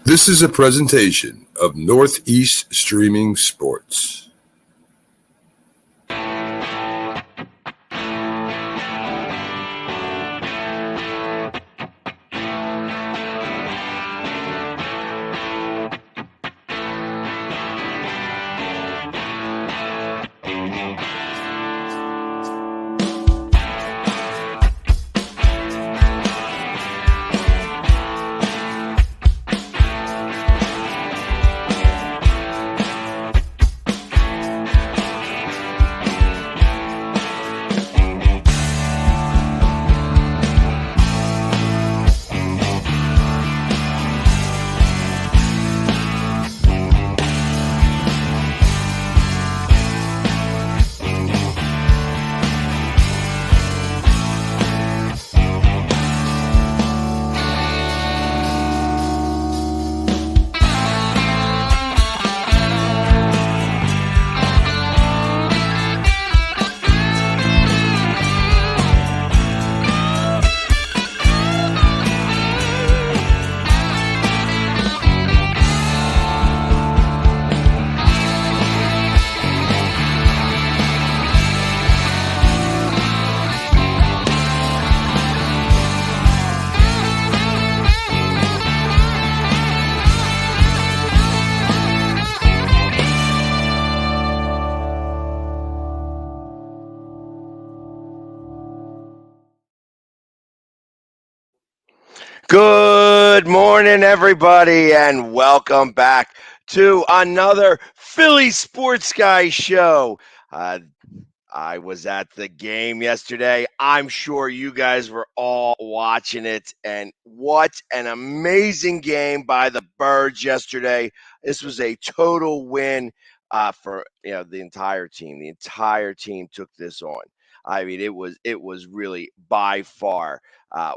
This is a presentation of Northeast Streaming Sports. Good morning, everybody, and welcome back to another Philly Sports Guy show. I was at the game yesterday. I'm sure you guys were all watching it, and what an amazing game by the Birds yesterday. This was a total win for the entire team. The entire team took this on. I mean, it was really by far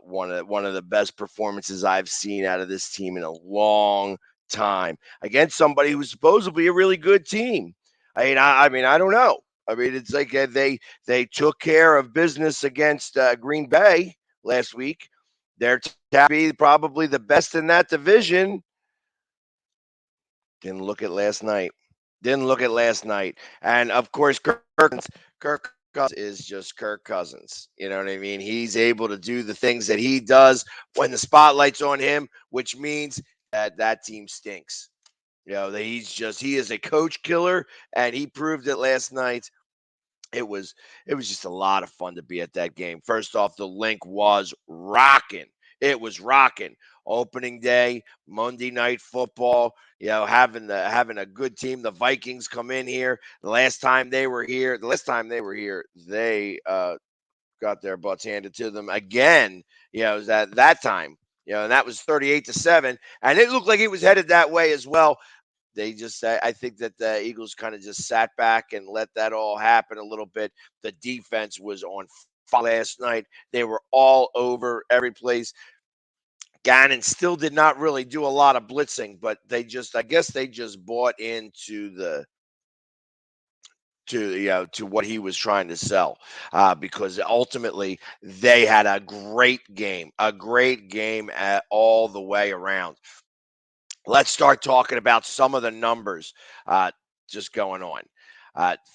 one of the best performances I've seen out of this team in a long time against somebody who's supposedly a really good team. I mean, I don't know. I mean, it's like they took care of business against Green Bay last week. They're to be probably the best in that division. Didn't look at last night. And of course, Kirk Cousins is just Kirk Cousins. You know what I mean? He's able to do the things that he does when the spotlight's on him, which means that team stinks. He is a coach killer, and he proved it last night. It was just a lot of fun to be at that game. First off, the link was rocking. It was rocking. Opening day, Monday Night Football. Having a good team. The Vikings come in here. The last time they were here, they got their butts handed to them again. It was at that time. And that was 38-7, and it looked like it was headed that way as well. I think that the Eagles kind of just sat back and let that all happen a little bit. The defense was on fire last night. They were all over every place. Gannon still did not really do a lot of blitzing, but I guess they just bought into to what he was trying to sell, because ultimately they had a great game at all the way around. Let's start talking about some of the numbers just going on.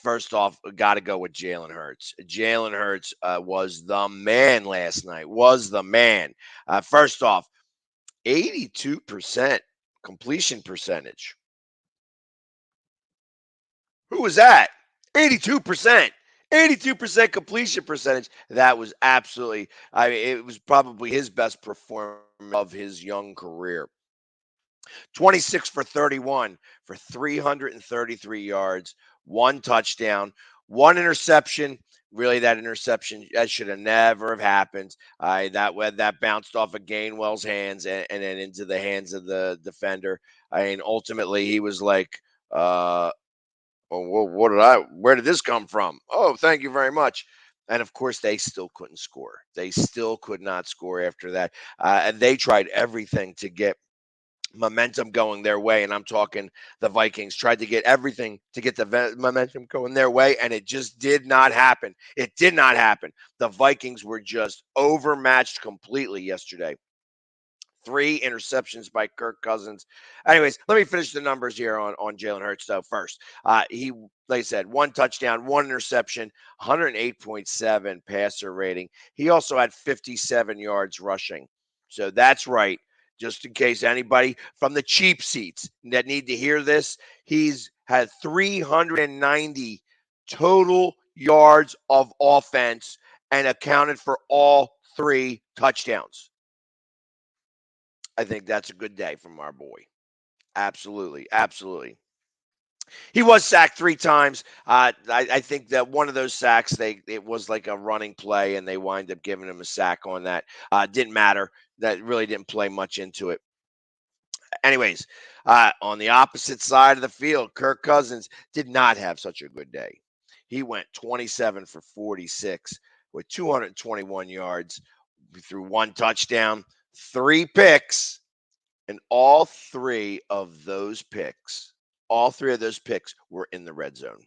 First off, got to go with Jalen Hurts. Jalen Hurts was the man last night, first off, 82% completion percentage. Who was that? 82%. 82% completion percentage. That was absolutely, it was probably his best performance of his young career. 26 for 31 for 333 yards, one touchdown, one interception. Really, that interception that should have never have happened. That bounced off of Gainwell's hands and then into the hands of the defender. Ultimately, he was like, "Where did this come from? Oh, thank you very much." And of course, they still couldn't score. They still could not score after that. And they tried everything to get momentum going their way. And I'm talking the Vikings tried to get everything to get the momentum going their way, and it just did not happen. It did not happen. The Vikings were just overmatched completely yesterday. 3 interceptions by Kirk Cousins. Anyways, let me finish the numbers here on Jalen Hurts, though, first. He, like I said, 1 touchdown, 1 interception, 108.7 passer rating. He also had 57 yards rushing. So that's right. Just in case anybody from the cheap seats that need to hear this, he's had 390 total yards of offense and accounted for all 3 touchdowns. I think that's a good day from our boy. Absolutely. Absolutely. He was sacked 3 times. I think that one of those sacks, it was like a running play, and they wind up giving him a sack on that. Didn't matter. That really didn't play much into it. Anyways, on the opposite side of the field, Kirk Cousins did not have such a good day. He went 27 for 46 with 221 yards, threw 1 touchdown, 3 picks, and all 3 of those picks were in the red zone.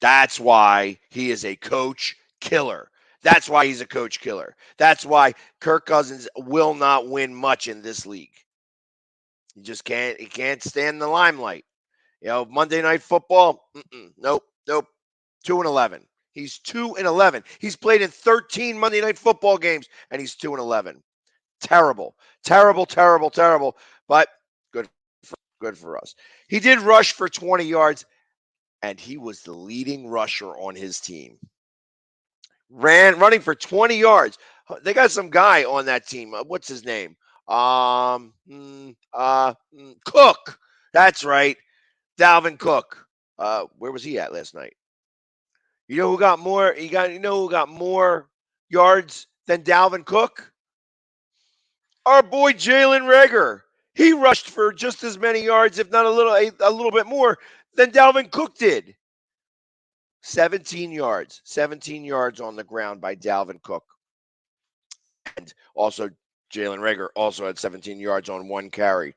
That's why he is a coach killer. That's why he's a coach killer. That's why Kirk Cousins will not win much in this league. He just can't. He can't stand the limelight. Monday Night Football. Nope. 2-11. He's 2-11. He's played in 13 Monday Night Football games, and he's 2-11. Terrible. But good for us. He did rush for 20 yards, and he was the leading rusher on his team. Running for 20 yards. They got some guy on that team. What's his name? Cook. That's right. Dalvin Cook. Where was he at last night? You know who got more? You know who got more yards than Dalvin Cook? Our boy Jalen Reagor. He rushed for just as many yards, if not a little bit more, than Dalvin Cook did. 17 yards. 17 yards on the ground by Dalvin Cook. And also Jalen Reagor also had 17 yards on 1 carry.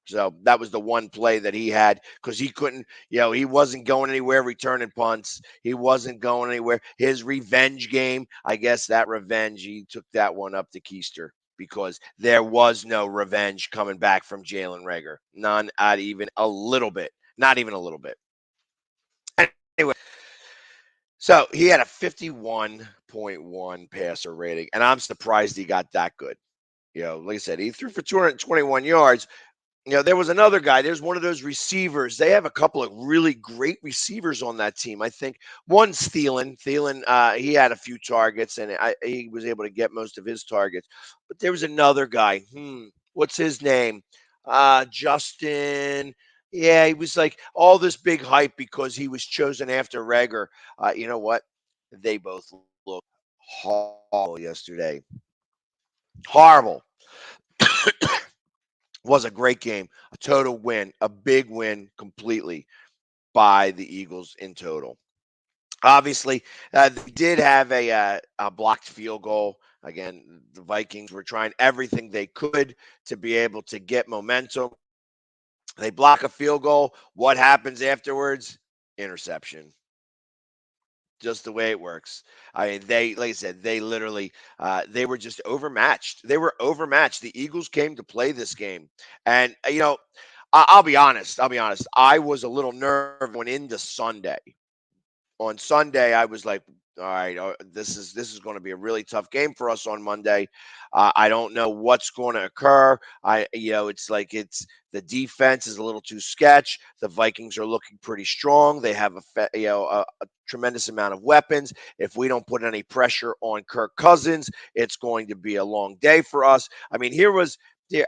So that was the one play that he had because he couldn't, he wasn't going anywhere returning punts. He wasn't going anywhere. His revenge game, I guess that revenge, he took that one up to Keister because there was no revenge coming back from Jalen Reagor. None, not even a little bit. Not even a little bit. Anyway, so he had a 51.1 passer rating, and I'm surprised he got that good. Like I said, he threw for 221 yards. There was another guy. There's one of those receivers. They have a couple of really great receivers on that team. I think one's Thielen. He had a few targets, and he was able to get most of his targets. But there was another guy. What's his name? Justin. Yeah, he was like all this big hype because he was chosen after Reagor. You know what? They both looked horrible yesterday. Horrible. Was a great game, a total win, a big win completely by the Eagles in total. Obviously, they did have a blocked field goal. Again, the Vikings were trying everything they could to be able to get momentum. They block a field goal. What happens afterwards? Interception. Just the way it works. I mean, like I said, they literally, they were just overmatched. They were overmatched. The Eagles came to play this game, and I'll be honest. I was a little nervous going into Sunday. On Sunday, I was like, all right, this is going to be a really tough game for us on Monday. I don't know what's going to occur. It's like the defense is a little too sketch. The Vikings are looking pretty strong. They have a tremendous amount of weapons. If we don't put any pressure on Kirk Cousins, it's going to be a long day for us. I mean,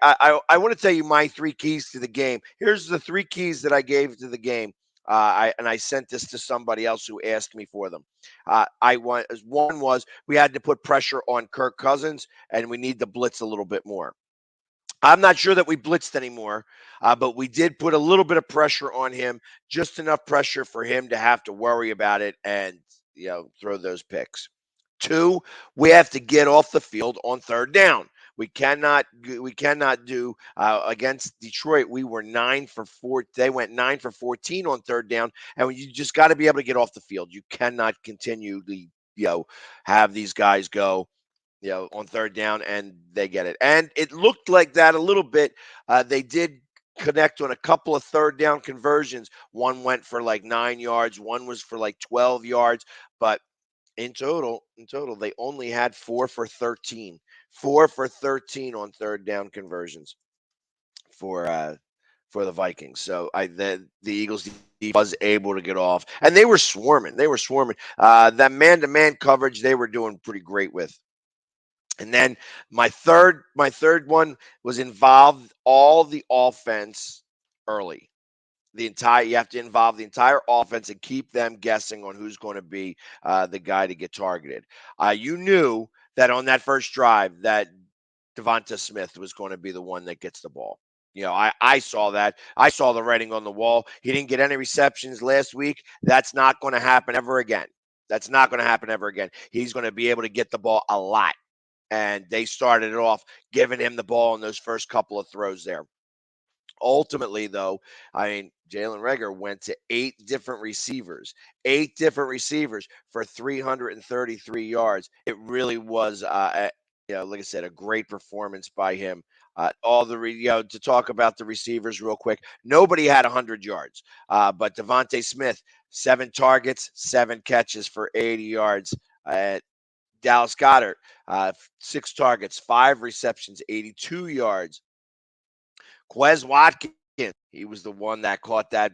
I want to tell you my 3 keys to the game. Here's the 3 keys that I gave to the game. I sent this to somebody else who asked me for them. One was we had to put pressure on Kirk Cousins, and we need to blitz a little bit more. I'm not sure that we blitzed anymore, but we did put a little bit of pressure on him, just enough pressure for him to have to worry about it and throw those picks. 2, we have to get off the field on 3rd down. We cannot do against Detroit. We were 9 for 4. They went 9 for 14 on 3rd down, and you just got to be able to get off the field. You cannot continue to have these guys go on third down, and they get it. And it looked like that a little bit. They did connect on a couple of third down conversions. One went for like 9 yards, one was for like 12 yards, but in total, they only had 4 for 13. 4 for 13 on third down conversions for the Vikings. So the Eagles was able to get off, and they were swarming. They were swarming. That man-to-man coverage they were doing pretty great with. And then my third one was involved all the offense early. You have to involve the entire offense and keep them guessing on who's going to be the guy to get targeted. You knew that on that first drive that Devonta Smith was going to be the one that gets the ball. I saw that. I saw the writing on the wall. He didn't get any receptions last week. That's not going to happen ever again. That's not going to happen ever again. He's going to be able to get the ball a lot. And they started it off giving him the ball in those first couple of throws there. Ultimately, though, Jalen Reagor went to eight different receivers for 333 yards. It really was, like I said, a great performance by him. To talk about the receivers real quick, nobody had 100 yards, but Devontae Smith, 7 targets, 7 catches for 80 yards. Dallas Goedert, 6 targets, 5 receptions, 82 yards. Quez Watkins, he was the one that caught that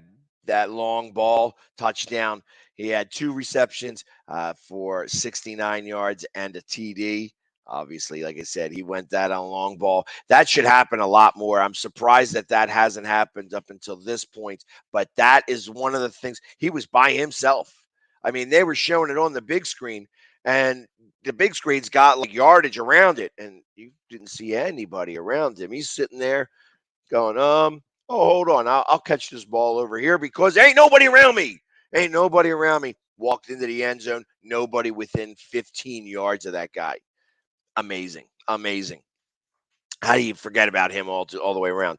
long ball touchdown. He had 2 receptions for 69 yards and a TD. Obviously, like I said, he went that on a long ball. That should happen a lot more. I'm surprised that hasn't happened up until this point, but that is one of the things. He was by himself. They were showing it on the big screen, and the big screen's got like yardage around it, and you didn't see anybody around him. He's sitting there going, hold on, I'll catch this ball over here because ain't nobody around me. Ain't nobody around me. Walked into the end zone, nobody within 15 yards of that guy. Amazing. How do you forget about him all the way around?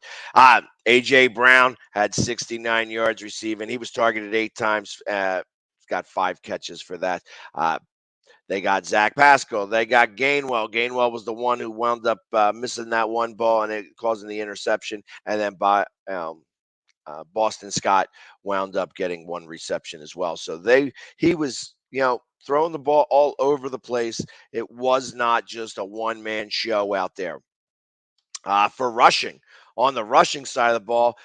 A.J. Brown had 69 yards receiving. He was targeted 8 times. Got 5 catches for that. They got Zach Pascal. They got Gainwell. Gainwell was the one who wound up missing that one ball and it causing the interception. And then Boston Scott wound up getting 1 reception as well. So he was, throwing the ball all over the place. It was not just a one-man show out there. For rushing, on the rushing side of the ball,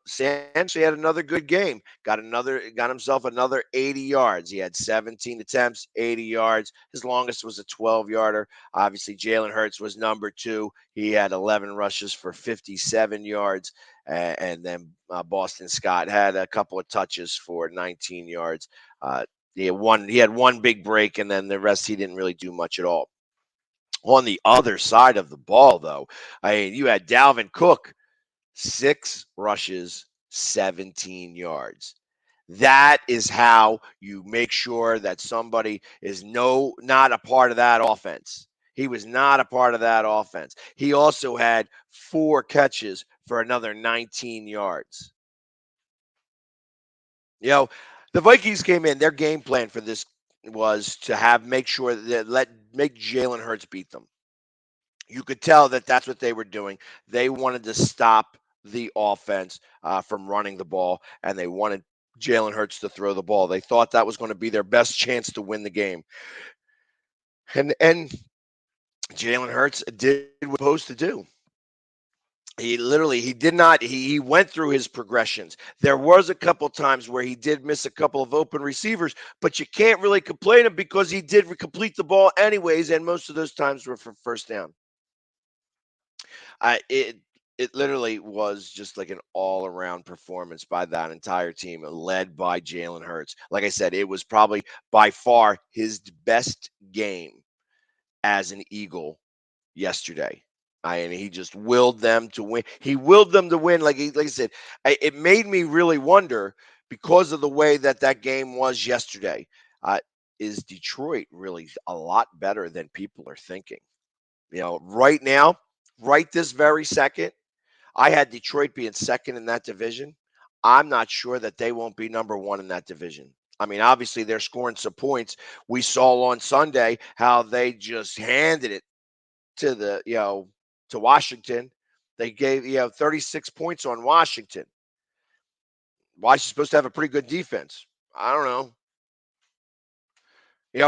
Sands had another good game. Got himself another 80 yards. He had 17 attempts, 80 yards. His longest was a 12-yarder. Obviously, Jalen Hurts was number 2. He had 11 rushes for 57 yards. And then Boston Scott had a couple of touches for 19 yards. He had one big break, and then the rest he didn't really do much at all. On the other side of the ball, though, you had Dalvin Cook, 6 rushes, 17 yards. That is how you make sure that somebody is not a part of that offense. He was not a part of that offense. He also had 4 catches for another 19 yards. The Vikings came in, their game plan for this was to make sure that make Jalen Hurts beat them. You could tell that that's what they were doing. They wanted to stop the offense from running the ball, and they wanted Jalen Hurts to throw the ball. They thought that was going to be their best chance to win the game. And Jalen Hurts did what he was supposed to do. He went through his progressions. There was a couple times where he did miss a couple of open receivers, but you can't really complain him because he did complete the ball anyways, and most of those times were for first down. It literally was just like an all-around performance by that entire team, led by Jalen Hurts. Like I said, it was probably by far his best game as an Eagle yesterday. And he just willed them to win. He willed them to win. Like I said, it made me really wonder, because of the way that game was yesterday, is Detroit really a lot better than people are thinking? Right now, right this very second, I had Detroit being second in that division. I'm not sure that they won't be number 1 in that division. I mean, obviously they're scoring some points. We saw on Sunday how they just handed it to to Washington. They gave 36 points on Washington. Washington's supposed to have a pretty good defense. I don't know.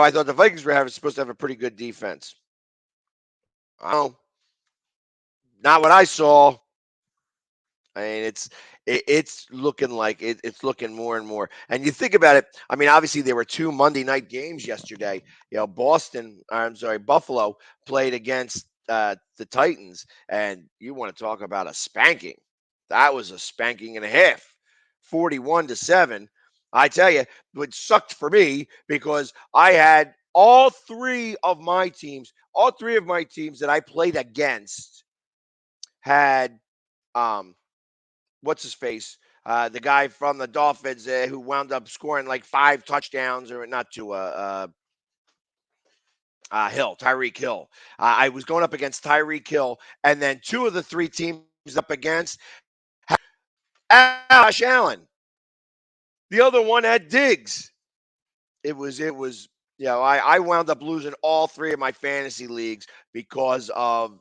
I thought the Vikings were supposed to have a pretty good defense. I don't know. Not what I saw. I mean, it's looking like it's looking more and more. And you think about it. I mean, obviously there were two Monday night games yesterday. Buffalo played against the Titans, and you want to talk about a spanking? That was a spanking and a half, 41-7. I tell you, it sucked for me because I had all three of my teams that I played against had what's his face? The guy from the Dolphins who wound up scoring like 5 touchdowns, or not to Tyreek Hill. I was going up against Tyreek Hill, and then two of the three teams up against had Josh Allen. The other one had Diggs. I wound up losing all three of my fantasy leagues because of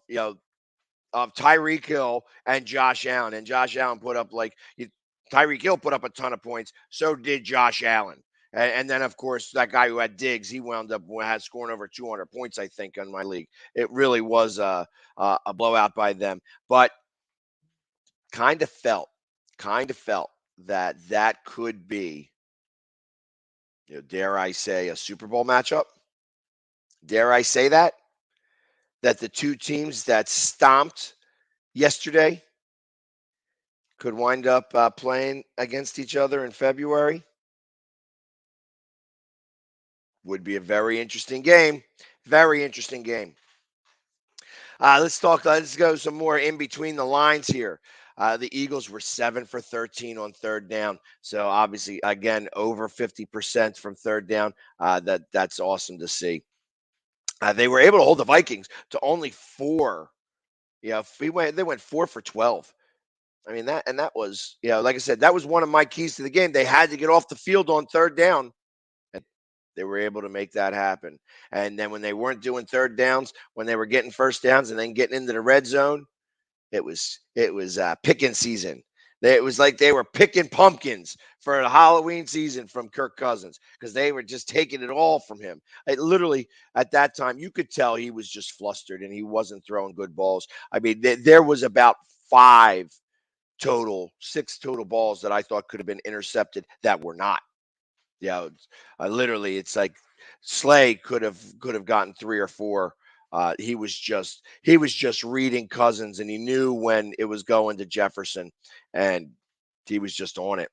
Tyreek Hill and Josh Allen. And Josh Allen put up Tyreek Hill put up a ton of points. So did Josh Allen. And then, of course, that guy who had Diggs, he wound up scoring over 200 points, I think, in my league. It really was a blowout by them. But kind of felt that could be, dare I say, a Super Bowl matchup. Dare I say that the two teams that stomped yesterday could wind up playing against each other in February. Would be a very interesting game. Very interesting game. Let's go some more in between the lines here. The Eagles were 7 for 13 on third down. So obviously, again, over 50% from third down. That's awesome to see. They were able to hold the Vikings to only 4. They went 4 for 12. I mean, that was, like I said, that was one of my keys to the game. They had to get off the field on third down, and they were able to make that happen. And then when they weren't doing third downs, when they were getting first downs and then getting into the red zone, it was picking season. It was like they were picking pumpkins for the Halloween season from Kirk Cousins because they were just taking it all from him. Literally, at that time, you could tell he was just flustered and he wasn't throwing good balls. I mean, there was about 6 total balls that I thought could have been intercepted that were not. Literally, it's like Slay could have gotten 3 or 4. He was just reading Cousins, and he knew when it was going to Jefferson, and he was just on it.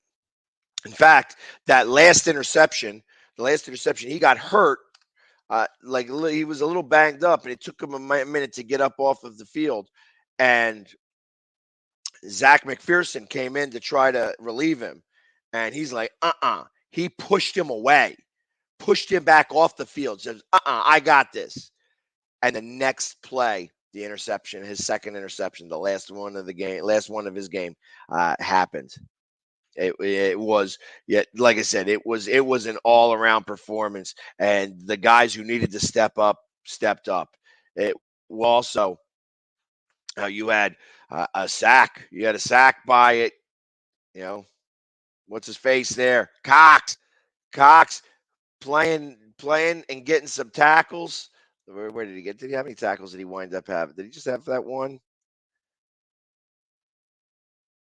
In fact, the last interception, he got hurt. He was a little banged up, and it took him a minute to get up off of the field, and Zach McPherson came in to try to relieve him, and he's like, He pushed him away, pushed him back off the field, says, I got this. And the next play, the interception, his second interception, the last one of his game, happened. It was, like I said, it was an all around performance, and the guys who needed to step up stepped up. It also, you had a sack. You had a sack by it. What's his face there? Cox playing and getting some tackles. Where did he get? Did he have any tackles that he wind up having? Did he just have that one?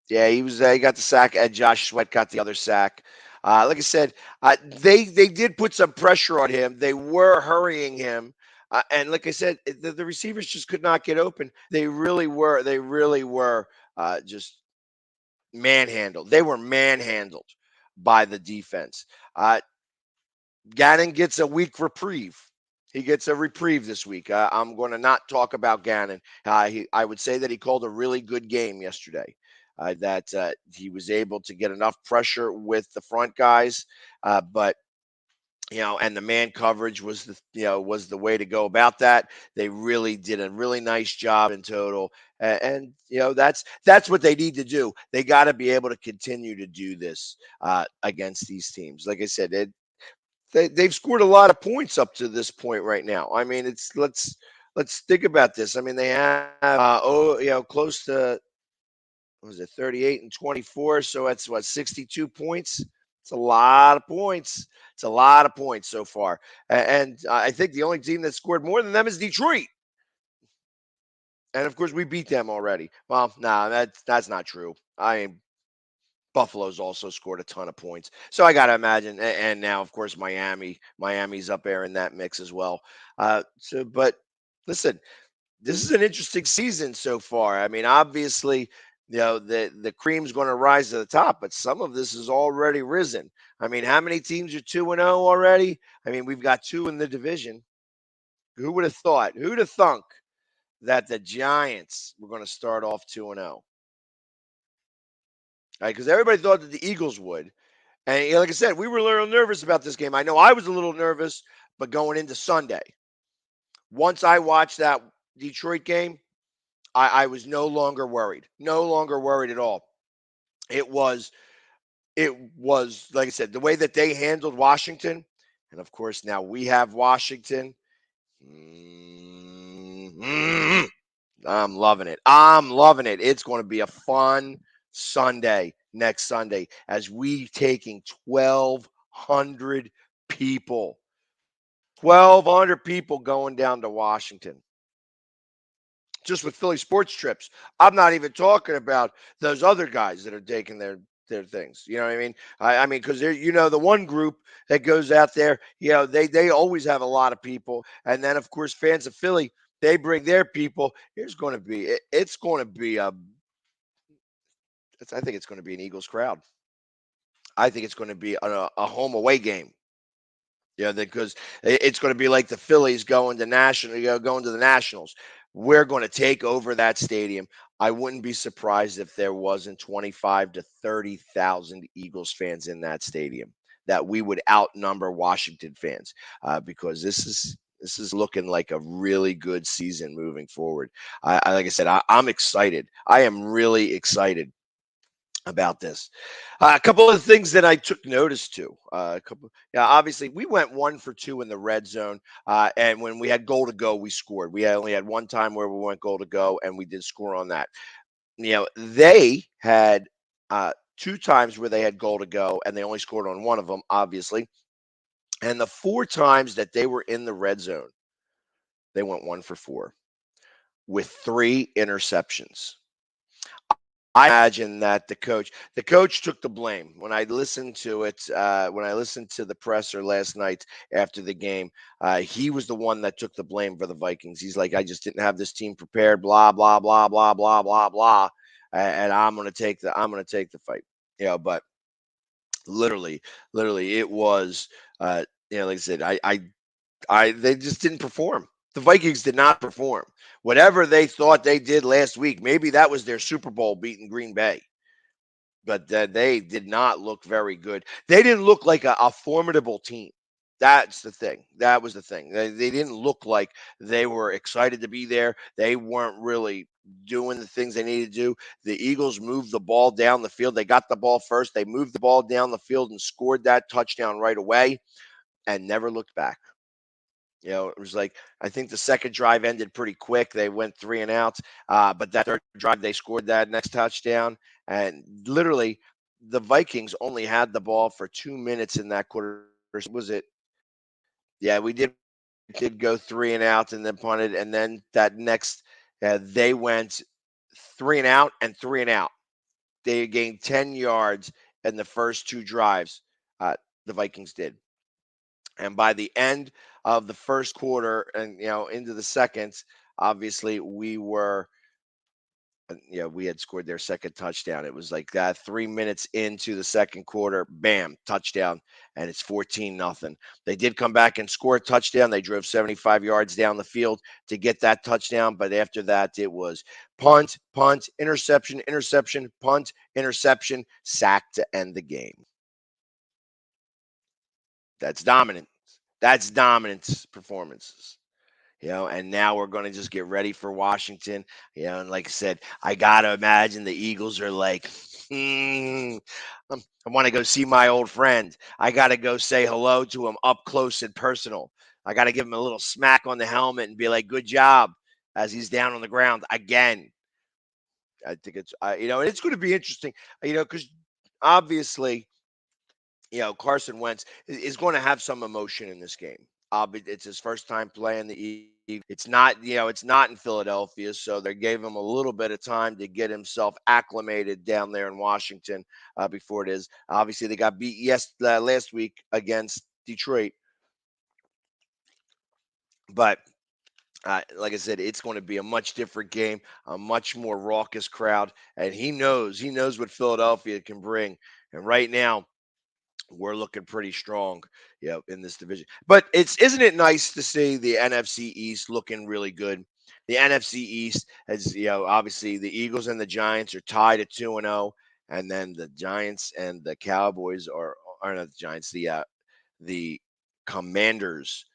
Yeah, he got the sack, and Josh Sweat got the other sack. Like I said, they did put some pressure on him. They were hurrying him, and like I said, the receivers just could not get open. They really were. Just manhandled. They were manhandled by the defense. Gannon gets a week reprieve. He gets a reprieve this week. I'm going to not talk about Gannon. I would say that he called a really good game yesterday. That he was able to get enough pressure with the front guys, but and the man coverage was the way to go about that. They really did a really nice job in total, and that's what they need to do. They got to be able to continue to do this against these teams. Like I said, they've scored a lot of points up to this point right now. I mean, let's think about this. I mean, they have close to, what was it, 38 and 24, so that's what, 62 points. It's a lot of points. It's a lot of points so far. And I think the only team that scored more than them is Detroit. And of course, we beat them already. Well, nah, that's not true. I mean, Buffalo's also scored a ton of points. So I got to imagine. And now, of course, Miami's up there in that mix as well. But listen, this is an interesting season so far. I mean, obviously, the cream's going to rise to the top, but some of this has already risen. I mean, how many teams are 2-0 already? I mean, we've got two in the division. Who would have thought? Who'd have thunk that the Giants were going to start off 2-0? Right? Because everybody thought that the Eagles would. And like I said, we were a little nervous about this game. I know I was a little nervous, but going into Sunday, once I watched that Detroit game, I was no longer worried. No longer worried at all. It was like I said, the way that they handled Washington, and of course now we have Washington. I'm loving it. I'm loving it. It's going to be a fun Sunday next Sunday as we taking 1,200 people. 1,200 people going down to Washington. Just with Philly sports trips. I'm not even talking about those other guys that are taking their things. You know what I mean? I mean, because they're, the one group that goes out there, they always have a lot of people. And then of course fans of Philly, they bring their people. It's going to be I think it's going to be an Eagles crowd. I think it's going to be a home away game. Yeah, because it's going to be like the Phillies going to going to the Nationals. We're going to take over that stadium. I wouldn't be surprised if there wasn't 25 to 30,000 Eagles fans in that stadium. That we would outnumber Washington fans because this is looking like a really good season moving forward. Like I said, I'm excited. I am really excited about this. A couple of things that I took notice to. Yeah, obviously we went 1 for 2 in the red zone, and when we had goal to go, we scored. We only had one time where we went goal to go, and we did score on that. They had 2 times where they had goal to go, and they only scored on one of them, obviously. And the 4 times that they were in the red zone, they went 1 for 4 with 3 interceptions. I imagine that the coach took the blame. When I listened to it, when I listened to the presser last night after the game, he was the one that took the blame for the Vikings. He's like, I just didn't have this team prepared, blah, blah, blah, blah, blah, blah, blah. And I'm gonna take the fight. But literally it was like I said, they just didn't perform. The Vikings did not perform. Whatever they thought they did last week, maybe that was their Super Bowl beating Green Bay, but they did not look very good. They didn't look like a formidable team. That's the thing. That was the thing. They didn't look like they were excited to be there. They weren't really doing the things they needed to do. The Eagles moved the ball down the field. They got the ball first. They moved the ball down the field and scored that touchdown right away and never looked back. It was like, I think the second drive ended pretty quick. They went 3 and out, but that third drive they scored that next touchdown, and literally the Vikings only had the ball for 2 minutes in that quarter. Was it? Yeah, we did go 3 and out and then punted, and then that next they went 3 and out and 3 and out. They gained 10 yards in the first 2 drives. The Vikings did. And by the end of the first quarter and into the second, obviously we had scored their second touchdown. It was like that 3 minutes into the second quarter, bam, touchdown, and it's 14-0. They did come back and score a touchdown. They drove 75 yards down the field to get that touchdown, but after that, it was punt, punt, interception, interception, punt, interception, sack to end the game. That's dominant. That's dominant performances. And now we're going to just get ready for Washington. And like I said, I got to imagine the Eagles are like, I want to go see my old friend. I got to go say hello to him up close and personal. I got to give him a little smack on the helmet and be like, good job, as he's down on the ground again. I think it's, and it's going to be interesting, because obviously, Carson Wentz is going to have some emotion in this game. It's his first time playing the Eagles. It's not in Philadelphia, so they gave him a little bit of time to get himself acclimated down there in Washington before it is. Obviously, they got beat last week against Detroit, but like I said, it's going to be a much different game, a much more raucous crowd, and he knows what Philadelphia can bring. And right now, we're looking pretty strong, in this division. But isn't it nice to see the NFC East looking really good? The NFC East has, obviously the Eagles and the Giants are tied at 2-0, and then the Giants and the Cowboys are not the Giants, the Commanders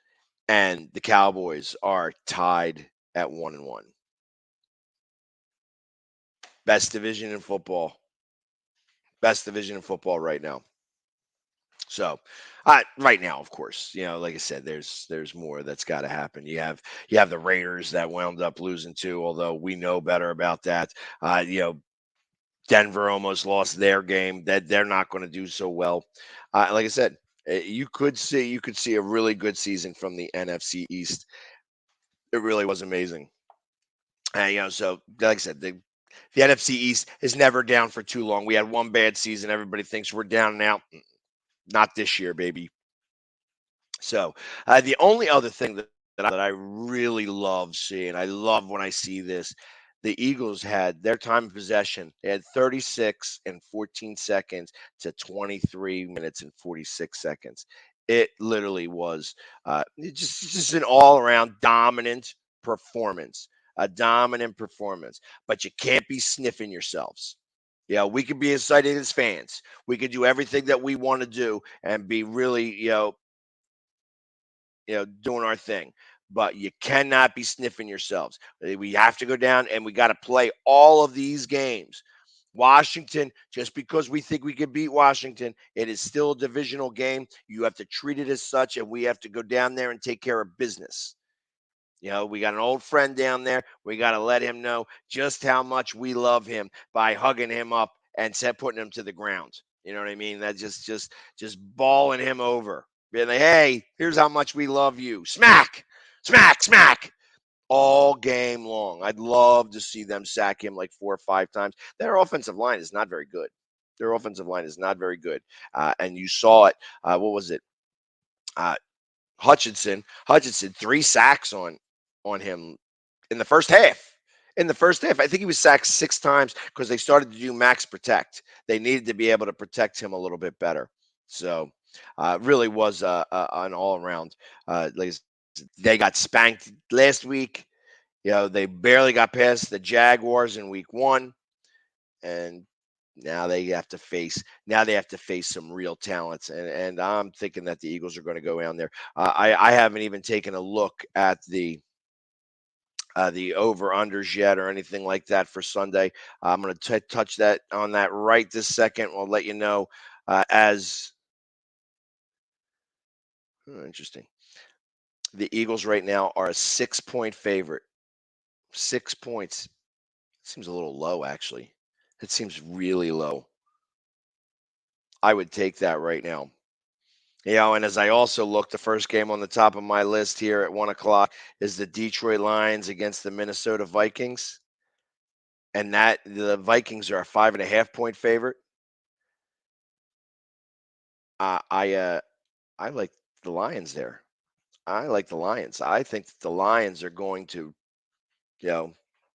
and the Cowboys are tied at 1-1. Best division in football. Best division in football right now. So, right now, of course, like I said, there's more that's got to happen. You have the Raiders that wound up losing too, although we know better about that. Denver almost lost their game. That they're not going to do so well. Like I said, you could see a really good season from the NFC East. It really was amazing. So like I said, the NFC East is never down for too long. We had one bad season. Everybody thinks we're down and out. Not this year, baby. So the only other thing that I really love seeing, I love when I see this, the Eagles had their time of possession. They had 36 and 14 seconds to 23 minutes and 46 seconds. It literally was just an all-around dominant performance, a dominant performance. But you can't be sniffing yourselves. We could be excited as fans. We could do everything that we want to do and be really, doing our thing. But you cannot be sniffing yourselves. We have to go down and we got to play all of these games. Washington, just because we think we can beat Washington, it is still a divisional game. You have to treat it as such, and we have to go down there and take care of business. We got an old friend down there. We got to let him know just how much we love him by hugging him up and putting him to the ground. You know what I mean? That just balling him over. Being like, hey, here's how much we love you. Smack, smack, smack. All game long. I'd love to see them sack him like 4 or 5 times. Their offensive line is not very good. And you saw it. What was it? Hutchinson, 3 sacks on him in the first half. I think he was sacked 6 times because they started to do max protect. They needed to be able to protect him a little bit better. So, really was an all around. They got spanked last week. They barely got past the Jaguars in week 1, and now they have to face some real talents, and I'm thinking that the Eagles are going to go down there. I haven't even taken a look at the over unders yet or anything like that for Sunday. I'm going to touch that on that right this second. We'll let you know as interesting. The Eagles right now are a 6-point favorite. 6 points. Seems a little low, actually. It seems really low. I would take that right now. And as I also look, the first game on the top of my list here at 1:00 is the Detroit Lions against the Minnesota Vikings. And that the Vikings are a 5.5-point favorite. I like the Lions there. I like the Lions. I think that the Lions are going to,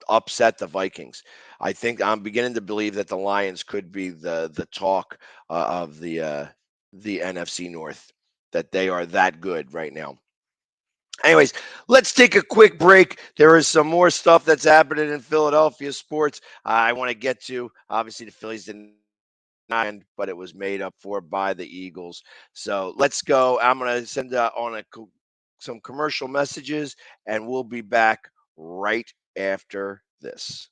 upset the Vikings. I think I'm beginning to believe that the Lions could be the talk of the NFC North. That they are that good right now. Anyways, let's take a quick break. There is some more stuff that's happening in Philadelphia sports I want to get to. Obviously, the Phillies didn't end, but it was made up for by the Eagles. So let's go. I'm going to send on some commercial messages, and we'll be back right after this.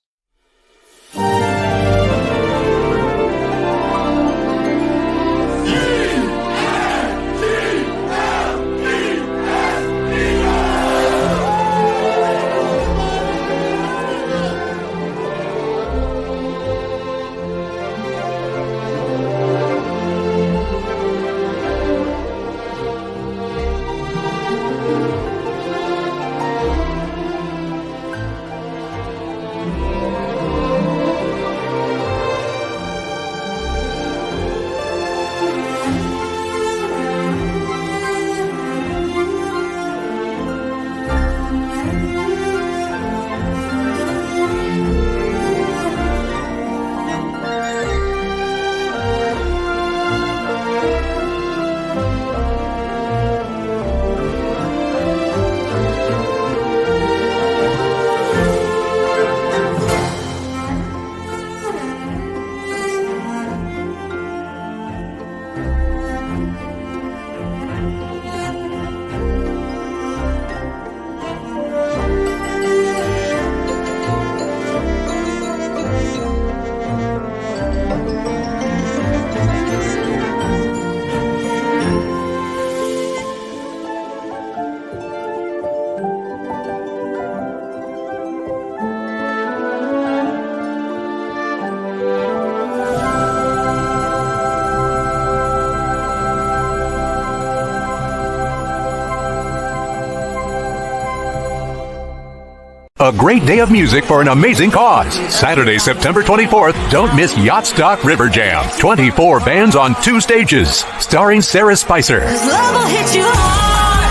great day of music for an amazing cause. Saturday, September 24th, don't miss Yacht Stock River Jam. 24 bands on 2 stages, starring Sarah Spicer. Love will hit you hard,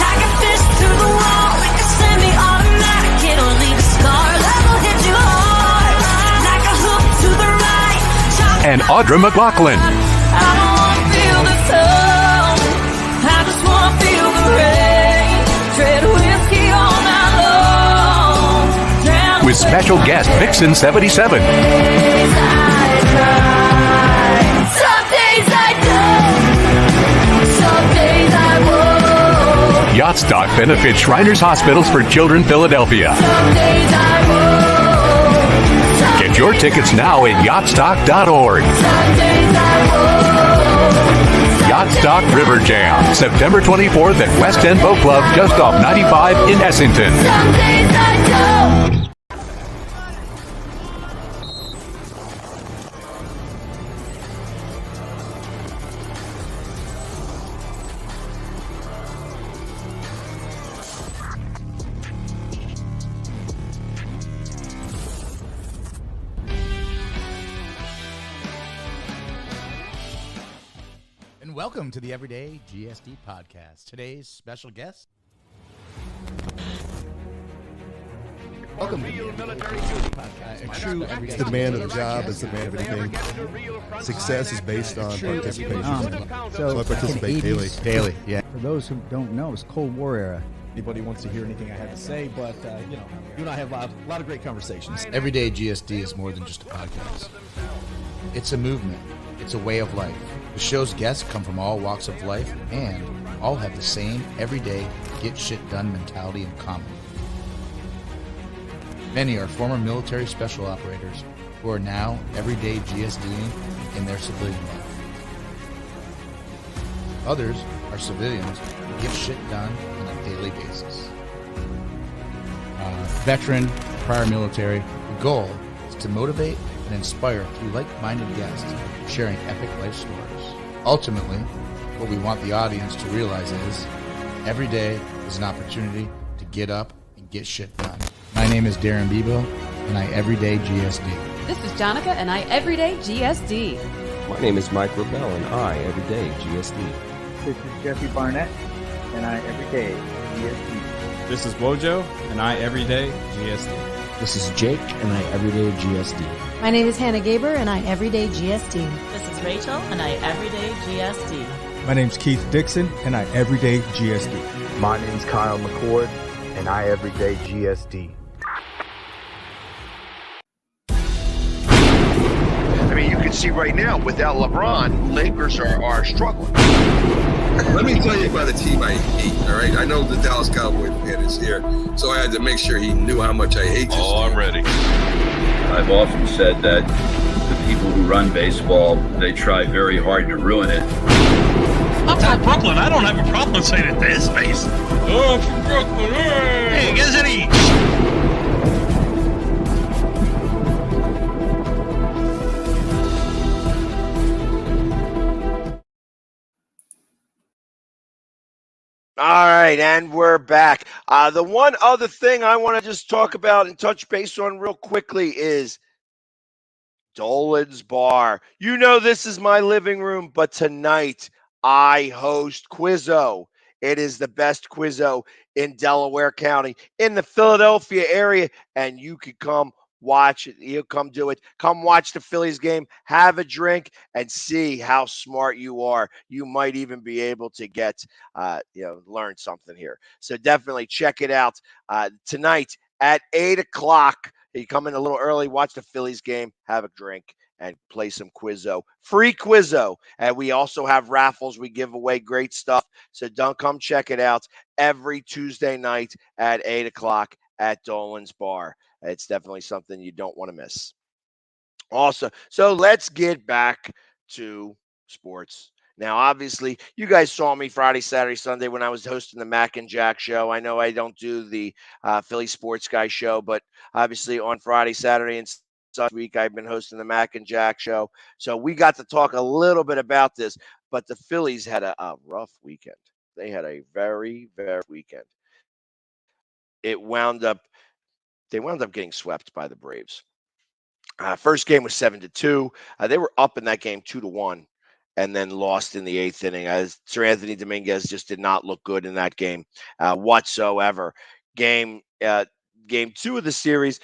like a fist through the wall, like a semi-automatic, it'll leave a scar. Love will hit you hard, like a hook to the right. And Audra McLaughlin. I don't want to feel the sun, I just want to feel the rain. Tread whiskey all night long. Drown With special guest Vixen 77. Some days I don't, some days I won't. Yacht Stock benefits Shriners Hospitals for Children, Philadelphia. Some days I won't. Get your tickets now at yachtstock.org. Some days I won't. Yacht Stock River Jam, September 24th at West End Boat Club, just off 95 in Essington. Some days I don't. And welcome to the Everyday GSD podcast. Today's special guest. Welcome to the Military Podcast. A true everyday. It's the man of the job. It's the man of anything. Success is based on participation. So I participate daily. Daily, yeah. For those who don't know, it's Cold War era. Anybody wants to hear anything I have to say, but you and I have a lot of great conversations. Everyday GSD is more than just a podcast. It's a movement. It's a way of life. The show's guests come from all walks of life and all have the same everyday get shit done mentality in common. Many are former military special operators who are now everyday GSDing in their civilian life. Others are civilians who get shit done on a daily basis. Veteran, prior military, the goal is to motivate and inspire through like-minded guests sharing epic life stories. Ultimately, what we want the audience to realize is every day is an opportunity to get up and get shit done. My name is Darren Bebo, and I everyday GSD. This is Jonica, and I everyday GSD. My name is Mike Rebell, and I everyday GSD. This is Jesse Barnett, and I everyday GSD. This is Wojo, and I everyday GSD. This is Jake, and I everyday GSD. My name is Hannah Gaber, and I everyday GSD. This is Rachel, and I everyday GSD. My name's Keith Dixon, and I everyday GSD. My name's Kyle McCord, and I everyday GSD. I mean, you can see right now, without LeBron, Lakers are struggling. Let me tell you about a team I hate, all right? I know the Dallas Cowboy fan is here, so I had to make sure he knew how much I hate this. Oh, I'm ready. I've often said that the people who run baseball, they try very hard to ruin it. I'm from Brooklyn. I don't have a problem saying it to his face. Oh, I'm from Brooklyn. Hey, get us any. All right, and we're back. The one other thing I want to just talk about and touch base on real quickly is Dolan's Bar. You know this is my living room, but tonight I host Quizzo. It is the best Quizzo in Delaware County, in the Philadelphia area, and you can come watch it. You'll come do it. Come watch the Phillies game, have a drink, and see how smart you are. You might even be able to get, learn something here. So definitely check it out tonight at 8 o'clock. You come in a little early, watch the Phillies game, have a drink, and play some Quizzo. Free Quizzo. And we also have raffles. We give away great stuff. So don't come check it out every Tuesday night at 8 o'clock at Dolan's Bar. It's definitely something you don't want to miss. Also, so let's get back to sports. Now, obviously, you guys saw me Friday, Saturday, Sunday when I was hosting the Mac and Jack show. I know I don't do the Philly Sports Guy show, but obviously on Friday, Saturday, and Sunday week, I've been hosting the Mac and Jack show. So we got to talk a little bit about this, but the Phillies had a rough weekend. They had a very, very weekend. It wound up they wound up getting swept by the Braves. First game was 7-2. They were up in that game 2-1, and then lost in the 8th inning. As Sir Anthony Dominguez just did not look good in that game whatsoever. Game 2 of the series,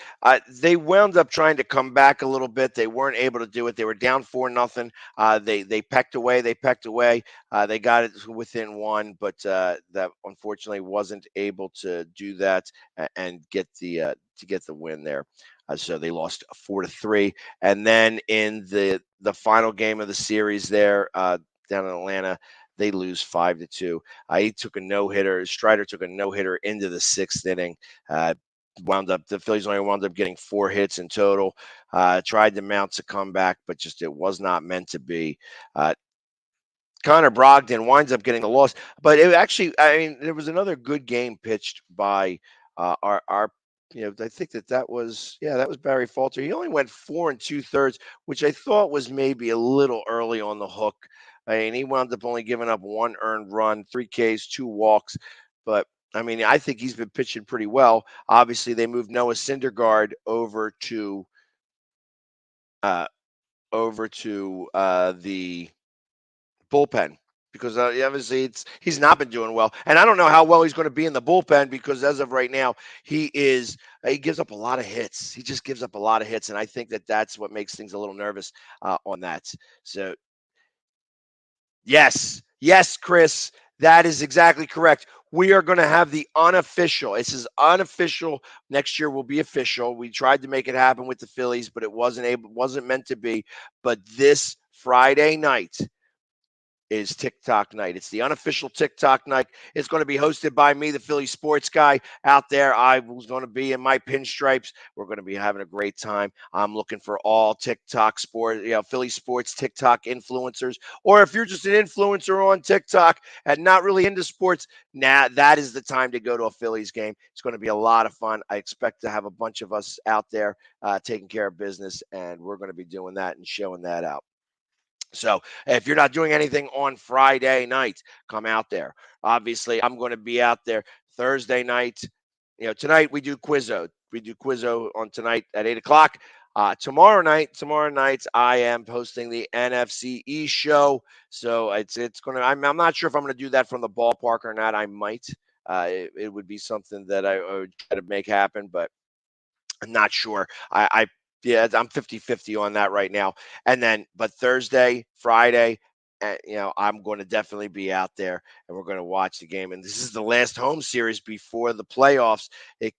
they wound up trying to come back a little bit. They weren't able to do it. They were down 4-0. They pecked away. They got it within 1, but that unfortunately wasn't able to do that and get the win there. So they lost 4-3, and then in the final game of the series there down in Atlanta, they lose 5-2. He took a no-hitter. Strider took a no-hitter into the 6th inning. The Phillies only wound up getting 4 hits in total. Tried to mount a comeback, but just it was not meant to be. Connor Brogdon winds up getting the loss, but it actually, there was another good game pitched by our I think that was Barry Falter. He only went 4 2/3, which I thought was maybe a little early on the hook. He wound up only giving up 1 earned run, 3 Ks, 2 walks, but I think he's been pitching pretty well. Obviously, they moved Noah Syndergaard over to the bullpen because obviously he's not been doing well, and I don't know how well he's going to be in the bullpen because as of right now he gives up a lot of hits. He just gives up a lot of hits, and I think that's what makes things a little nervous on that. So yes, Chris, that is exactly correct. We are going to have the unofficial. This is unofficial. Next year will be official. We tried to make it happen with the Phillies, but it wasn't meant to be. But this Friday night is TikTok night. It's the unofficial TikTok night. It's going to be hosted by me, the Philly sports guy out there. I was going to be in my pinstripes. We're going to be having a great time. I'm looking for all TikTok Philly sports TikTok influencers. Or if you're just an influencer on TikTok and not really into sports, that is the time to go to a Phillies game. It's going to be a lot of fun. I expect to have a bunch of us out there taking care of business, and we're going to be doing that and showing that out. So if you're not doing anything on Friday night, come out there. Obviously, I'm going to be out there Thursday night. Tonight we do Quizzo. We do Quizzo on tonight at 8:00. Tomorrow night, I am hosting the NFC East show. So it's going to. I'm not sure if I'm going to do that from the ballpark or not. I might. It would be something that I would try to make happen, but I'm not sure. I'm 50-50 on that right now. But Thursday, Friday, I'm going to definitely be out there and we're going to watch the game. And this is the last home series before the playoffs. This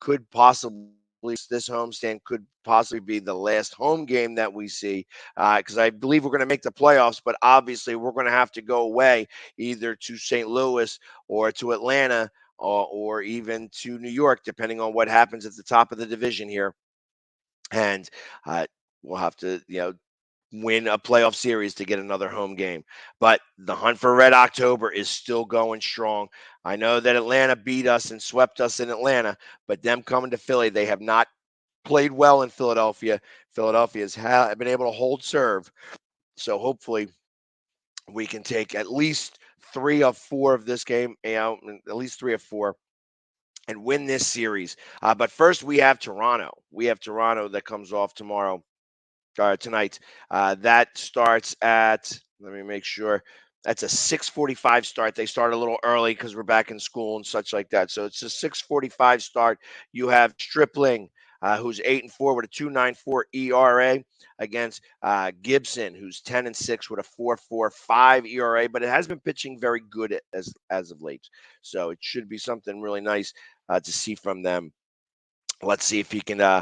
homestand could possibly be the last home game that we see because I believe we're going to make the playoffs, but obviously we're going to have to go away either to St. Louis or to Atlanta or even to New York, depending on what happens at the top of the division here. And we'll have to, win a playoff series to get another home game. But the hunt for Red October is still going strong. I know that Atlanta beat us and swept us in Atlanta, but them coming to Philly, they have not played well in Philadelphia. Philadelphia has been able to hold serve. So hopefully we can take at least 3 of 4 of this game, at least 3 of 4. And win this series. But first, we have Toronto. We have Toronto that comes off tonight. That starts at, let me make sure, that's a 6:45 start. They start a little early because we're back in school and such like that. So it's a 6:45 start. You have Stripling, who's 8-4 with a 2.94 ERA against Gibson, who's 10-6 with a 4.45 ERA, but it has been pitching very good as of late. So it should be something really nice to see from them. Let's see if he can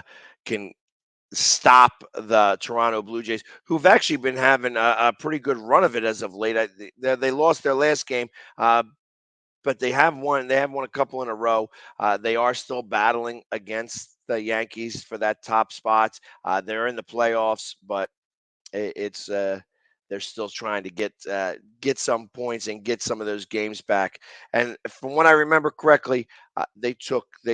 stop the Toronto Blue Jays, who've actually been having a pretty good run of it as of late. They lost their last game, but they have won. They have won a couple in a row. They are still battling against the Yankees for that top spot. They're in the playoffs, but it's they're still trying to get some points and get some of those games back. And from what I remember correctly, they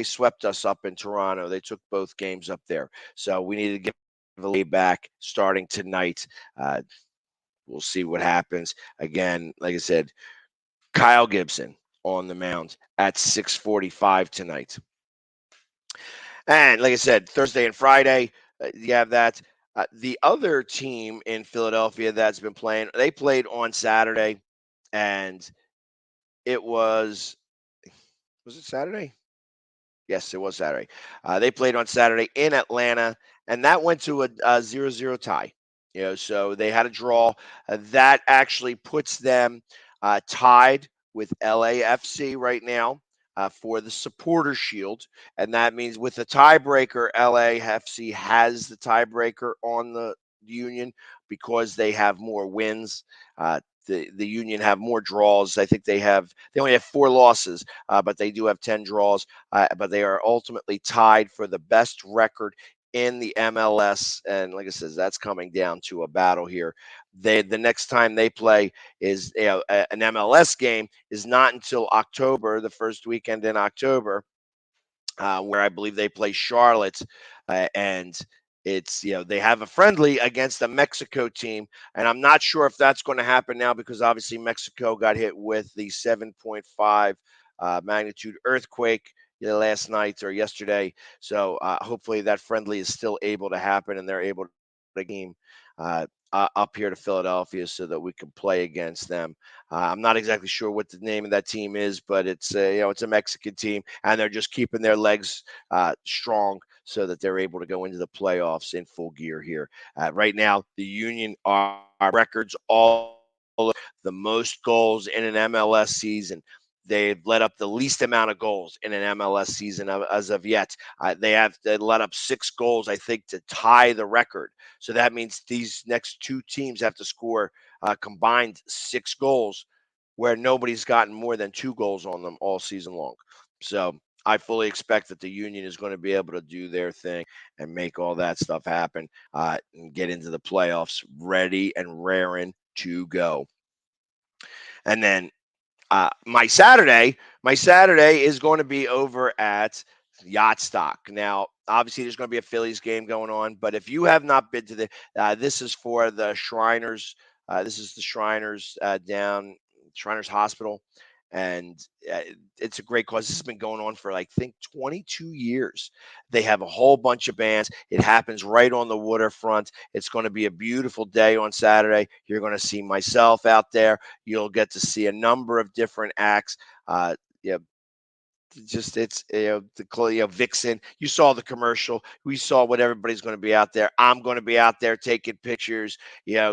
swept us up in Toronto. They took both games up there. So we need to get the lead back starting tonight. We'll see what happens. Again, like I said, Kyle Gibson on the mound at 6:45 tonight. And like I said, Thursday and Friday, you have that. The other team in Philadelphia that's been playing, they played on Saturday, and it was it Saturday? Yes, it was Saturday. They played on Saturday in Atlanta, and that went to a 0-0 tie. So they had a draw. That actually puts them tied with LAFC right now for the Supporter Shield, and that means with the tiebreaker, LAFC has the tiebreaker on the Union because they have more wins. The Union have more draws. I think they only have 4 losses, but they do have 10 draws. But they are ultimately tied for the best record in the MLS. And like I said, that's coming down to a battle here. The next time they play is an MLS game is not until October, the first weekend in October, where I believe they play Charlotte, and it's they have a friendly against a Mexico team, and I'm not sure if that's going to happen now because obviously Mexico got hit with the 7.5 magnitude earthquake last night or yesterday. So hopefully that friendly is still able to happen, and they're able to game up here to Philadelphia so that we can play against them. I'm not exactly sure what the name of that team is, but it's it's a Mexican team, and they're just keeping their legs strong so that they're able to go into the playoffs in full gear here. Right now, the Union are records all the most goals in an MLS season. They've let up the least amount of goals in an MLS season as of yet. They let up 6 goals, I think, to tie the record. So that means these next 2 teams have to score combined 6 goals, where nobody's gotten more than 2 goals on them all season long. So I fully expect that the Union is going to be able to do their thing and make all that stuff happen and get into the playoffs ready and raring to go. And then my Saturday is going to be over at Yacht Stock. Now, obviously, there's going to be a Phillies game going on, but if you have not been to this is for the Shriners. This is the Shriners down Shriners Hospital, and it's a great cause. This has been going on for, I think, 22 years. They have a whole bunch of bands. It happens right on the waterfront. It's going to be a beautiful day on Saturday. You're going to see myself out there. You'll get to see a number of different acts. Yeah, just it's Vixen. You saw the commercial. We saw what everybody's going to be out there. I'm going to be out there taking pictures,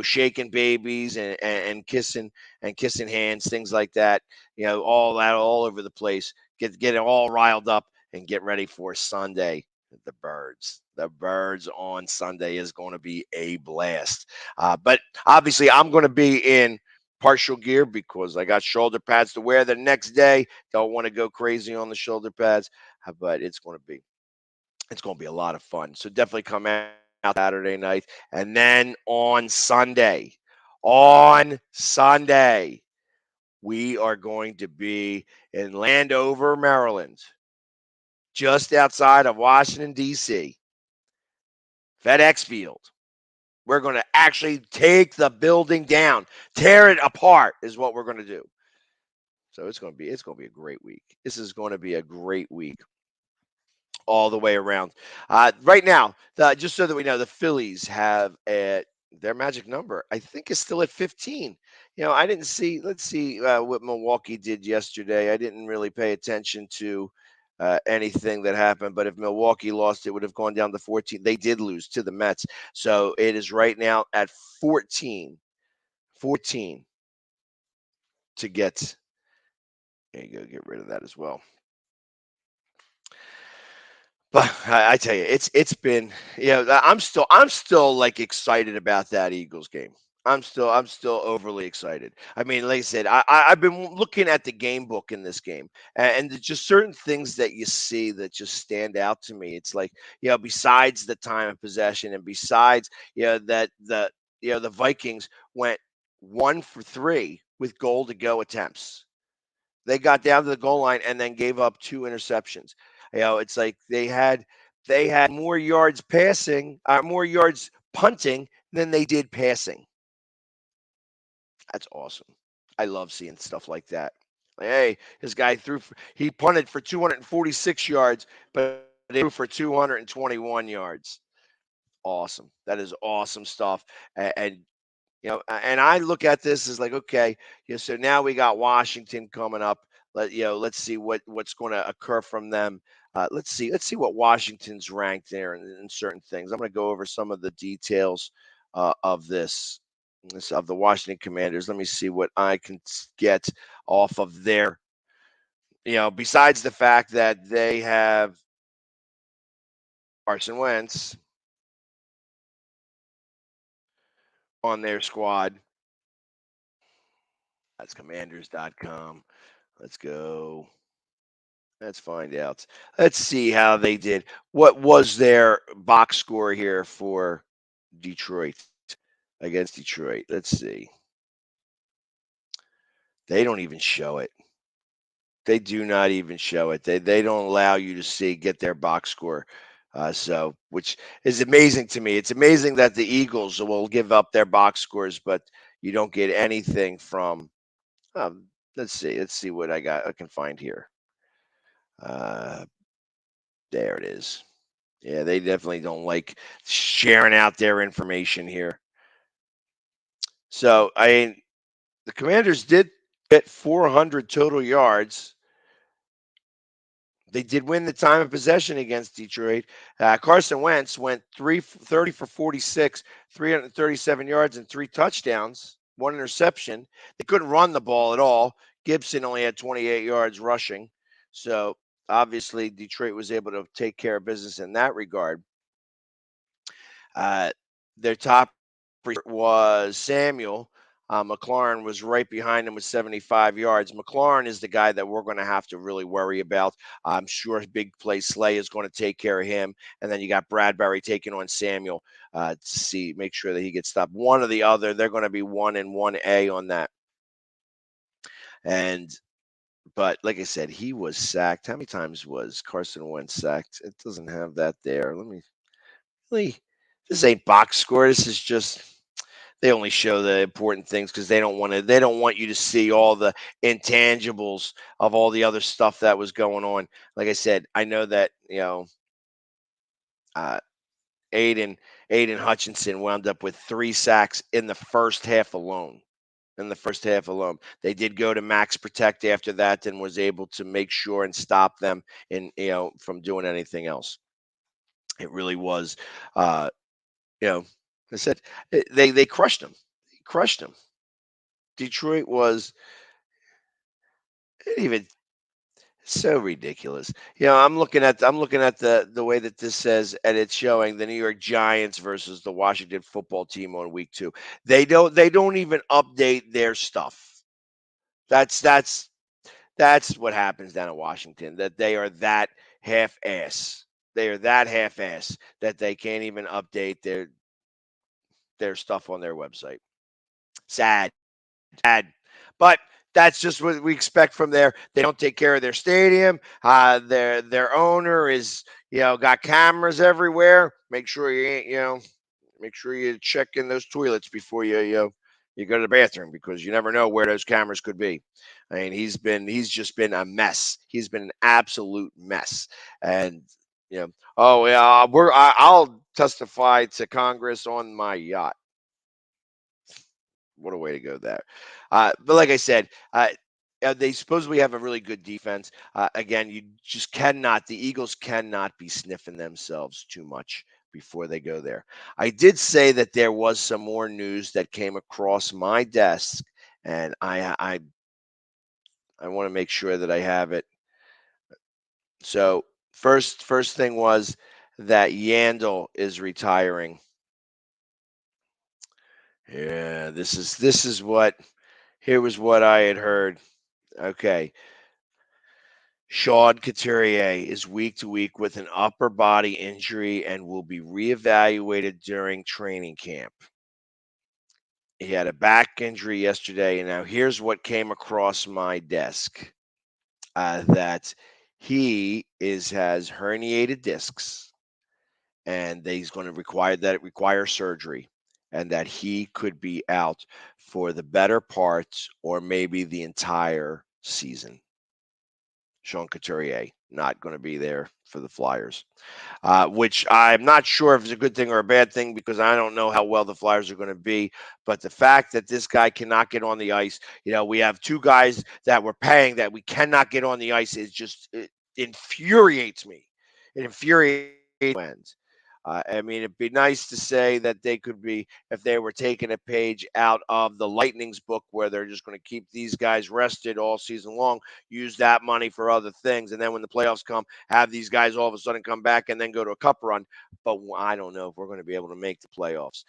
shaking babies and kissing hands, things like that. All that all over the place. Get it all riled up and get ready for Sunday. The birds on Sunday is going to be a blast. But obviously, I'm going to be in partial gear because I got shoulder pads to wear the next day. Don't want to go crazy on the shoulder pads, but it's going to be a lot of fun. So definitely come out Saturday night, and then on Sunday, we are going to be in Landover, Maryland, just outside of Washington D.C. FedEx Field. We're going to actually take the building down, tear it apart is what we're going to do. So it's going to be a great week. This is going to be a great week all the way around. Right now, just so that we know, the Phillies have their magic number, I think, is still at 15. I didn't see. Let's see what Milwaukee did yesterday. I didn't really pay attention to anything that happened, but if Milwaukee lost, it would have gone down to 14. They did lose to the Mets, so it is right now at 14. 14 to get. There you go. Get rid of that as well. But I tell you, it's been I'm still like excited about that Eagles game. I'm still overly excited. I mean, like I said, I've been looking at the game book in this game, and there's just certain things that you see that just stand out to me. It's like besides the time of possession, and besides that the Vikings went 1 for 3 with goal to go attempts. They got down to the goal line and then gave up 2 interceptions. It's like they had more yards passing, more yards punting than they did passing. That's awesome. I love seeing stuff like that. Like, hey, this guy he punted for 246 yards, but they threw for 221 yards. Awesome. That is awesome stuff. And and I look at this as like, okay, so now we got Washington coming up. Let's see what's going to occur from them. Let's see what Washington's ranked there in certain things. I'm going to go over some of the details of this of the Washington Commanders. Let me see what I can get off of their, besides the fact that they have Carson Wentz on their squad. That's commanders.com. Let's go. Let's find out. Let's see how they did. What was their box score here for Detroit against Detroit? Let's see. They don't even show it. They do not even show it. They don't allow you to get their box score. Which is amazing to me. It's amazing that the Eagles will give up their box scores, but you don't get anything from. Let's see. Let's see what I can find here. There it is. Yeah, they definitely don't like sharing out their information here. So, the Commanders did get 400 total yards. They did win the time of possession against Detroit. Carson Wentz went 30 for 46, 337 yards and 3 touchdowns, 1 interception. They couldn't run the ball at all. Gibson only had 28 yards rushing. So obviously Detroit was able to take care of business in that regard. Their top was Samuel. McLaurin was right behind him with 75 yards. McLaurin is the guy that we're going to have to really worry about. I'm sure big play Slay is going to take care of him. And then you got Bradbury taking on Samuel to make sure that he gets stopped. One or the other, they're going to be 1 and 1A on that. But like I said, he was sacked. How many times was Carson Wentz sacked? It doesn't have that there. This ain't box score. This is just, they only show the important things because they don't want you to see all the intangibles of all the other stuff that was going on. Like I said, I know that, Aiden Hutchinson wound up with 3 sacks in the first half alone. They did go to max protect after that and was able to make sure and stop them from doing anything else. It really was, I said they crushed them. Detroit was even so ridiculous. I'm looking at the way that this says, and it's showing the New York Giants versus the Washington football team on week 2. They don't even update their stuff. That's what happens down in Washington, that they are that half-ass. They are that half-ass that they can't even update their stuff on their website. Sad. But that's just what we expect from there. They don't take care of their stadium. Their owner is, got cameras everywhere. Make sure you check in those toilets before you go to the bathroom, because you never know where those cameras could be. I mean, he's just been a mess. He's been an absolute mess. And I'll testify to Congress on my yacht. What a way to go there. But like I said, they supposedly have a really good defense. Again, the Eagles cannot be sniffing themselves too much before they go there. I did say that there was some more news that came across my desk, and I want to make sure that I have it. So first thing was that Yandel is retiring. Yeah, here was what I had heard. Okay. Sean Couturier is week to week with an upper body injury and will be reevaluated during training camp. He had a back injury yesterday, and now here's what came across my desk. That he has herniated discs, and he's going to require surgery, and that he could be out for the better parts or maybe the entire season. Sean Couturier not going to be there for the Flyers, which I'm not sure if it's a good thing or a bad thing because I don't know how well the Flyers are going to be. But the fact that this guy cannot get on the ice, we have two guys that we're paying that we cannot get on the ice is just it infuriates me. It infuriates me. I mean, it'd be nice to say that they could be, if they were taking a page out of the Lightning's book where they're just going to keep these guys rested all season long, use that money for other things. And then when the playoffs come, have these guys all of a sudden come back and then go to a cup run. But I don't know if we're going to be able to make the playoffs.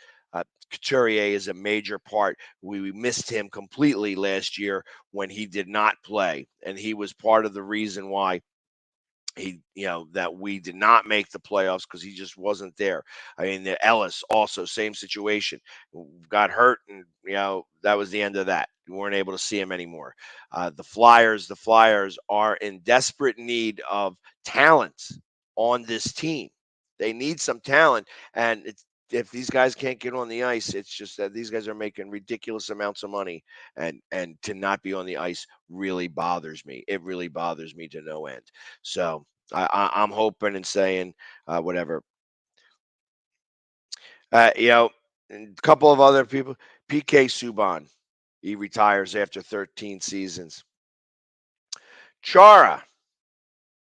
Couturier is a major part. We missed him completely last year when he did not play. And he was part of the reason why that we did not make the playoffs because he just wasn't there. I mean, the Ellis also same situation, got hurt, and that was the end of that. We weren't able to see him anymore. The Flyers are in desperate need of talent on this team. They need some talent, and if these guys can't get on the ice, it's just that these guys are making ridiculous amounts of money, and to not be on the ice really bothers me. It really bothers me to no end. So I'm hoping and saying whatever. And a couple of other people. PK Subban, he retires after 13 seasons. Chara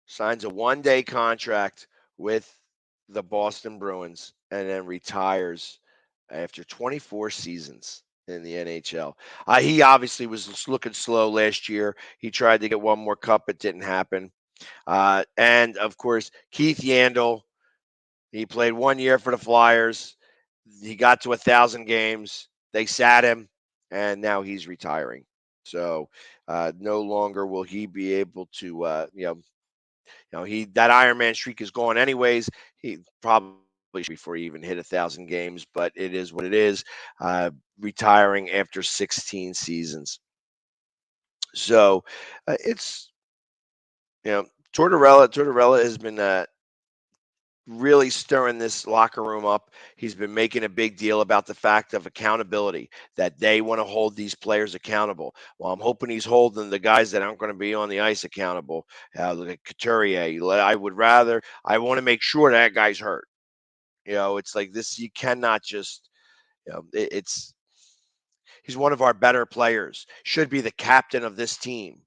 signs a one-day contract with the Boston Bruins and then retires after 24 seasons in the NHL. He obviously was looking slow last year. He tried to get one more cup. It didn't happen. And, of course, Keith Yandel, he played 1 year for the Flyers. He got to 1,000 games. They sat him, and now he's retiring. So no longer will he be able to, that Iron Man streak is gone anyways. He probably before he even hit 1,000 games, but it is what it is. Retiring after 16 seasons. So it's Tortorella has been really stirring this locker room up. He's been making a big deal about the fact of accountability, that they want to hold these players accountable. Well, I'm hoping he's holding the guys that aren't going to be on the ice accountable. Look at Couturier. I want to make sure that guy's hurt. It's like this. You cannot just, he's one of our better players, should be the captain of this team,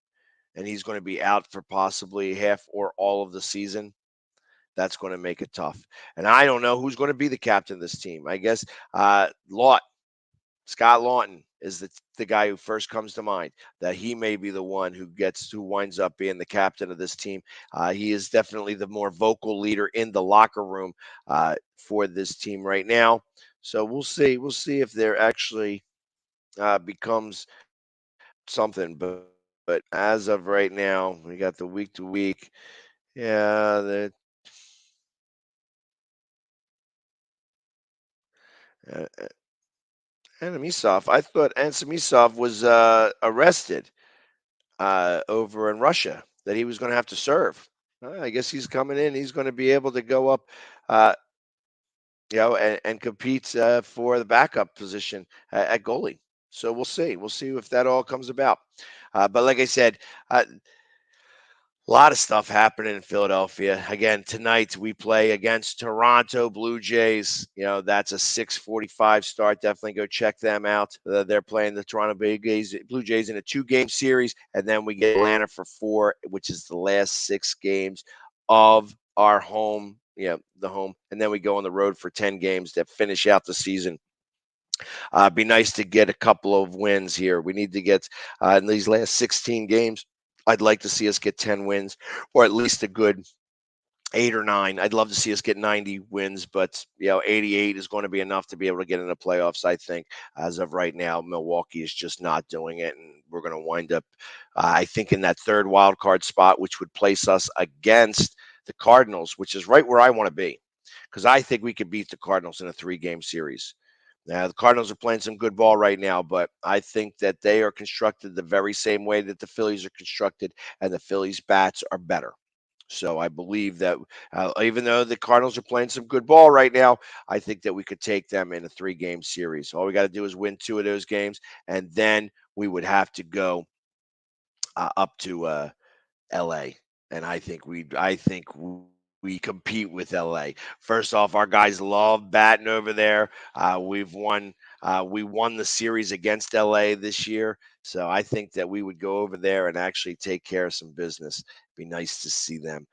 and he's going to be out for possibly half or all of the season. That's going to make it tough. And I don't know who's going to be the captain of this team. I guess Scott Lawton is the guy who first comes to mind, that he may be the one who winds up being the captain of this team. He is definitely the more vocal leader in the locker room for this team right now. So we'll see. We'll see if there actually becomes something. But as of right now, we got the week to week. Yeah, Anamisov. I thought Anamisov was arrested over in Russia, that he was going to have to serve. I guess he's coming in. He's going to be able to go up, and compete for the backup position at goalie. So we'll see. We'll see if that all comes about. But like I said, a lot of stuff happening in Philadelphia. Again, tonight we play against Toronto Blue Jays. That's a 6:45 start. Definitely go check them out. They're playing the Toronto Blue Jays in a 2-game series, and then we get Atlanta for 4, which is the last 6 games of our home. The home, and then we go on the road for 10 games that finish out the season. Be nice to get a couple of wins here. We need to get in these last 16 games. I'd like to see us get 10 wins, or at least a good 8 or 9. I'd love to see us get 90 wins, but 88 is going to be enough to be able to get in the playoffs. I think as of right now, Milwaukee is just not doing it, and we're going to wind up, I think, in that third wild card spot, which would place us against the Cardinals, which is right where I want to be, because I think we could beat the Cardinals in a 3-game series. Now, the Cardinals are playing some good ball right now, but I think that they are constructed the very same way that the Phillies are constructed, and the Phillies' bats are better. So I believe that even though the Cardinals are playing some good ball right now, I think that we could take them in a 3-game series. All we got to do is win 2 of those games, and then we would have to go up to LA and I think we compete with LA. First off, our guys love batting over there. We won the series against LA this year, so I think that we would go over there and actually take care of some business. Be nice to see them,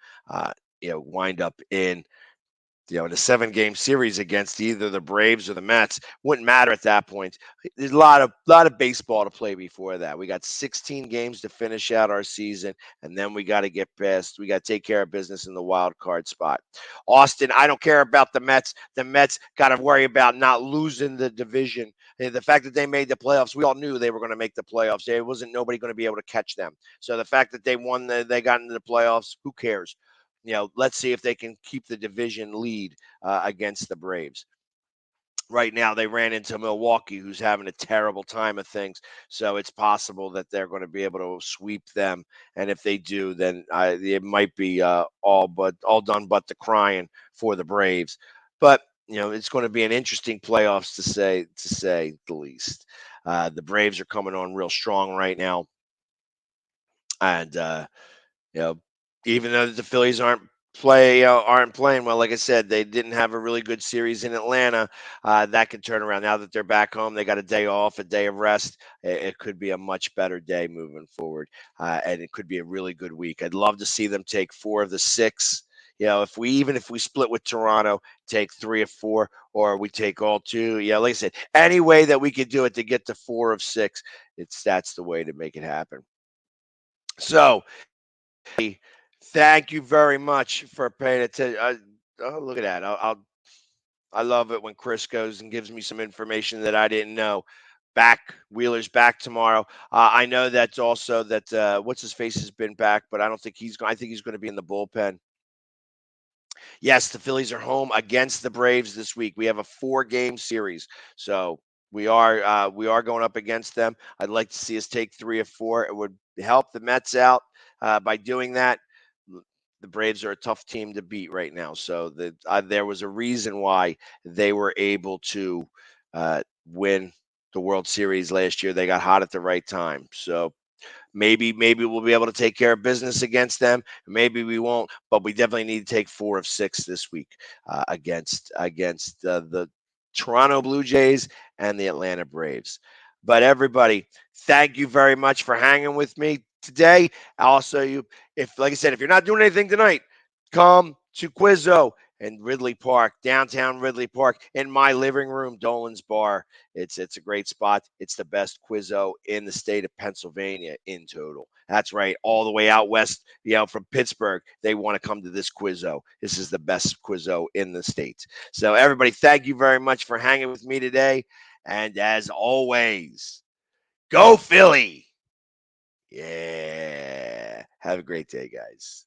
wind up in in a 7-game series against either the Braves or the Mets. Wouldn't matter at that point. There's a lot of baseball to play before that. We got 16 games to finish out our season, and then we got to get past. We got to take care of business in the wild card spot. Austin, I don't care about the Mets. The Mets got to worry about not losing the division. The fact that they made the playoffs, we all knew they were going to make the playoffs. There wasn't nobody going to be able to catch them. So the fact that they won, they got into the playoffs, who cares? Let's see if they can keep the division lead against the Braves. Right now, they ran into Milwaukee, who's having a terrible time of things. So it's possible that they're going to be able to sweep them. And if they do, then it might be all done but the crying for the Braves. But it's going to be an interesting playoffs to say the least. The Braves are coming on real strong right now, and even though the Phillies aren't playing well, like I said, they didn't have a really good series in Atlanta. That could turn around now that they're back home. They got a day off, a day of rest. It could be a much better day moving forward, and it could be a really good week. I'd love to see them take 4 of the 6. If we split with Toronto, take 3 of 4, or we take all 2. Like I said, any way that we could do it to get to 4 of 6, that's the way to make it happen. So, thank you very much for paying attention. Look at that. I love it when Chris goes and gives me some information that I didn't know. Wheeler's back tomorrow. I know that's also that what's his face has been back, but I don't think he's going. I think he's going to be in the bullpen. Yes, the Phillies are home against the Braves this week. We have a 4-game series, so we are going up against them. I'd like to see us take 3 of 4. It would help the Mets out by doing that. The Braves are a tough team to beat right now, so there was a reason why they were able to win the World Series last year. They got hot at the right time, so maybe we'll be able to take care of business against them. Maybe we won't, but we definitely need to take 4 of 6 this week against the Toronto Blue Jays and the Atlanta Braves. But everybody, thank you very much for hanging with me today. Also, like I said, if you're not doing anything tonight, come to Quizzo in Ridley Park, downtown Ridley Park, in my living room, Dolan's Bar. It's a great spot. It's the best Quizzo in the state of Pennsylvania in total. That's right, all the way out west, from Pittsburgh. They want to come to this Quizzo. This is the best Quizzo in the state. So everybody, thank you very much for hanging with me today. And as always, go Philly! Yeah. Have a great day, guys.